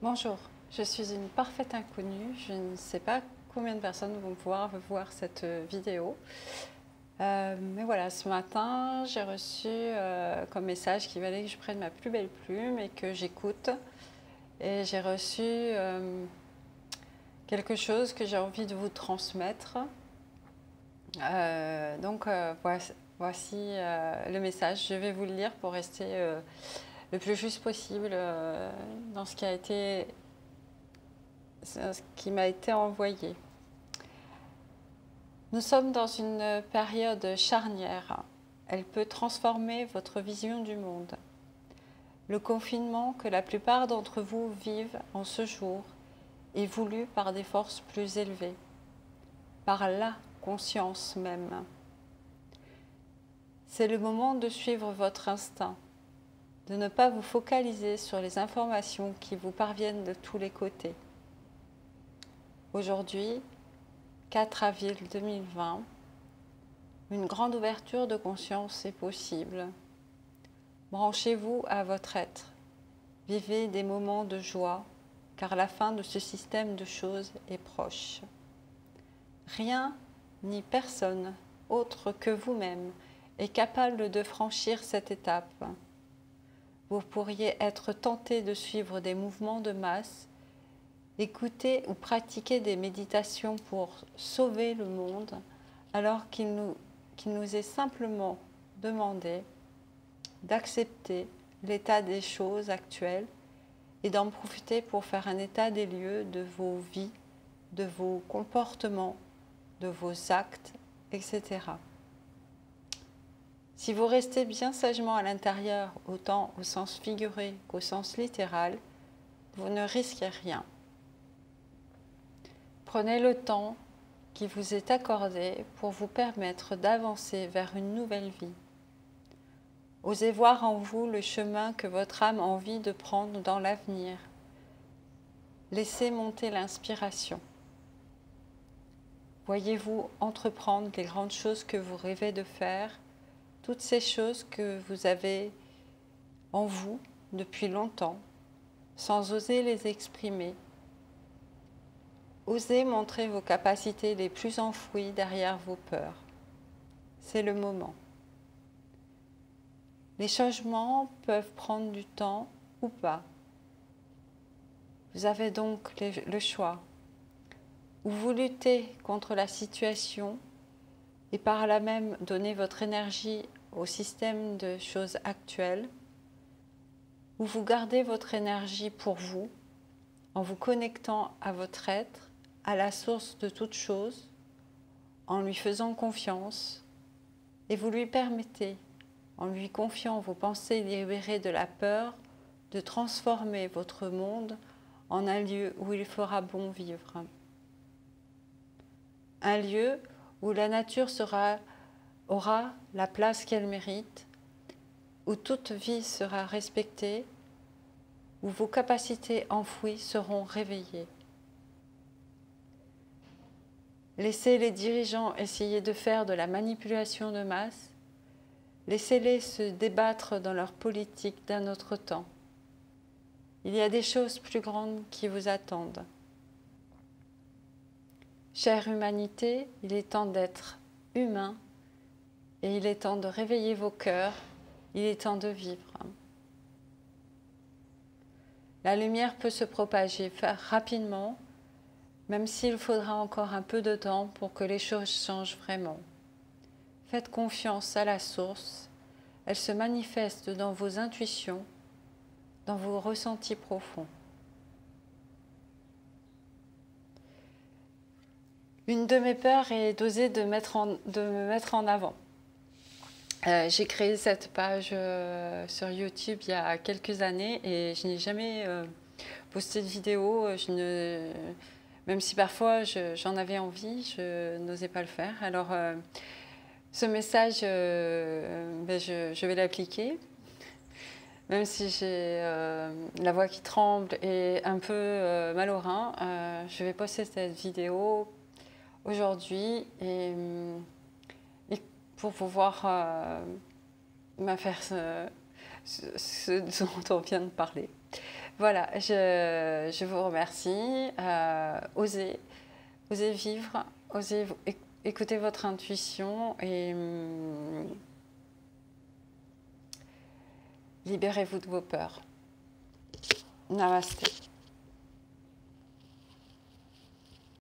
Bonjour, je suis une parfaite inconnue. Je ne sais pas combien de personnes vont pouvoir voir cette vidéo. Mais voilà, ce matin, j'ai reçu comme message qu'il fallait que je prenne ma plus belle plume et que j'écoute. Et j'ai reçu quelque chose que j'ai envie de vous transmettre. Voici le message. Je vais vous le lire pour rester le plus juste possible dans ce qui m'a été envoyé. Nous sommes dans une période charnière. Elle peut transformer votre vision du monde. Le confinement que la plupart d'entre vous vivent en ce jour est voulu par des forces plus élevées, par la conscience même. C'est le moment de suivre votre instinct, de ne pas vous focaliser sur les informations qui vous parviennent de tous les côtés. Aujourd'hui, 4 avril 2020, une grande ouverture de conscience est possible. Branchez-vous à votre être. Vivez des moments de joie, car la fin de ce système de choses est proche. Rien ni personne autre que vous-même est capable de franchir cette étape. Vous pourriez être tenté de suivre des mouvements de masse, écouter ou pratiquer des méditations pour sauver le monde, alors qu'il nous est simplement demandé d'accepter l'état des choses actuelles et d'en profiter pour faire un état des lieux de vos vies, de vos comportements, de vos actes, etc. Si vous restez bien sagement à l'intérieur, autant au sens figuré qu'au sens littéral, vous ne risquez rien. Prenez le temps qui vous est accordé pour vous permettre d'avancer vers une nouvelle vie. Osez voir en vous le chemin que votre âme a envie de prendre dans l'avenir. Laissez monter l'inspiration. Voyez-vous entreprendre les grandes choses que vous rêvez de faire, toutes ces choses que vous avez en vous depuis longtemps, sans oser les exprimer. Osez montrer vos capacités les plus enfouies derrière vos peurs. C'est le moment. Les changements peuvent prendre du temps ou pas. Vous avez donc le choix. Ou vous luttez contre la situation et par là même donner votre énergie au système de choses actuelles, ou vous gardez votre énergie pour vous en vous connectant à votre être, à la source de toute chose, en lui faisant confiance, et vous lui permettez, en lui confiant vos pensées libérées de la peur, de transformer votre monde en un lieu où il fera bon vivre. Un lieu où la nature aura la place qu'elle mérite, où toute vie sera respectée, où vos capacités enfouies seront réveillées. Laissez les dirigeants essayer de faire de la manipulation de masse. Laissez-les se débattre dans leur politique d'un autre temps. Il y a des choses plus grandes qui vous attendent. Chère humanité, il est temps d'être humain et il est temps de réveiller vos cœurs, il est temps de vivre. La lumière peut se propager rapidement, même s'il faudra encore un peu de temps pour que les choses changent vraiment. Faites confiance à la source, elle se manifeste dans vos intuitions, dans vos ressentis profonds. Une de mes peurs est d'oser de me mettre en avant. J'ai créé cette page sur YouTube il y a quelques années et je n'ai jamais posté de vidéo. Même si parfois j'en avais envie, je n'osais pas le faire. Alors ce message, je vais l'appliquer. Même si j'ai la voix qui tremble et un peu mal au rein, je vais poster cette vidéo aujourd'hui et pour pouvoir faire ce dont on vient de parler. Voilà, je vous remercie. Osez vivre, osez écouter votre intuition et libérez-vous de vos peurs. Namasté.